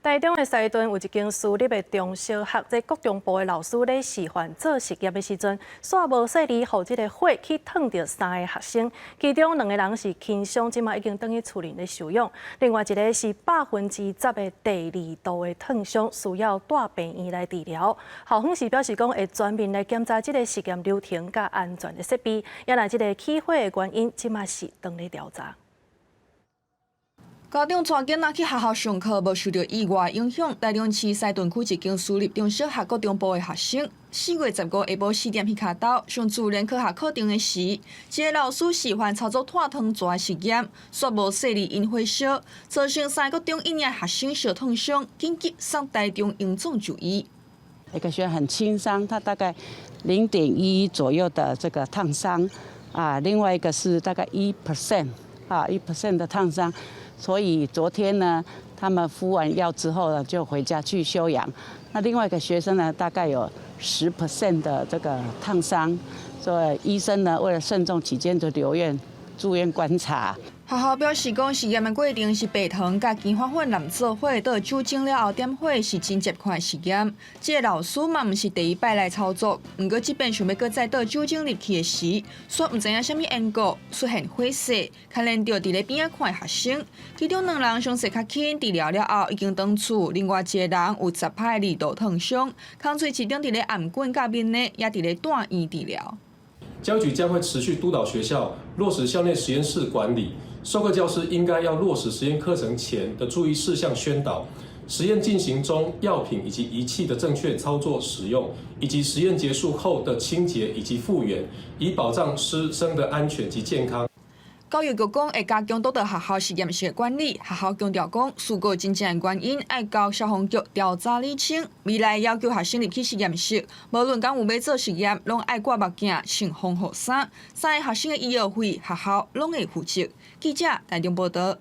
台中的西屯有一间私立的中小学，在国中部的老师咧示范做实验的时阵，煞无细力，互这个火去烫着3个学生，其中2个人是轻伤，即马已经倒去厝里咧收养；另外一个是10%的第2度的烫伤，需要带病院来治疗。校方是表示讲会全面来检查这个实验流程甲安全的设备，也来这个起火的原因，即马是当咧调查。 家长带囡仔去学校上课，无受到意外影响。台中市西屯区一间私立中小学国中部的学生，4月15下晡4点去卡到上自然科学课程的时，一个老师示范操作炭烫蛇实验，煞无细力引火烧，造成3个中1名学生受烫伤，紧急送台中荣总就医。一个学生很轻伤，他大概0.1左右的这个烫伤，另外一个是大概1%，啊1%的烫伤。 所以昨天呢，他们敷完药之后呢，就回家去休养。那另外一个学生呢，大概有10%的这个烫伤，所以医生呢，为了慎重起见，就留院住院观察。 学校表示讲，实验的过程是白糖甲金花粉淋做火，倒酒精了后点火是真接款的实验。这个老师嘛，毋是第一摆来操作，不过即便想要搁再倒酒精入去的时，却毋知影什么缘故出现火势，牵连到伫咧边仔看的学生。其中2人伤势较轻，治疗了后已经回厝；另外1个人有10拍2度烫伤，空喙其中伫咧颔管甲面内也伫咧住院治疗。教局将会持续督导学校落实校内实验室管理。 授课教师应该要落实实验课程前的注意事项宣导，实验进行中药品以及仪器的正确操作使用，以及实验结束后的清洁以及复原，以保障师生的安全及健康。 教育局讲会加强督导学校实验室的管理，学校强调讲，事故真正的原因要交消防局调查厘清。未来要求学生入去实验室，无论讲有要做实验，拢爱挂目镜、穿防护衫。3个学生的医药费，学校拢会负责。记者台中报道。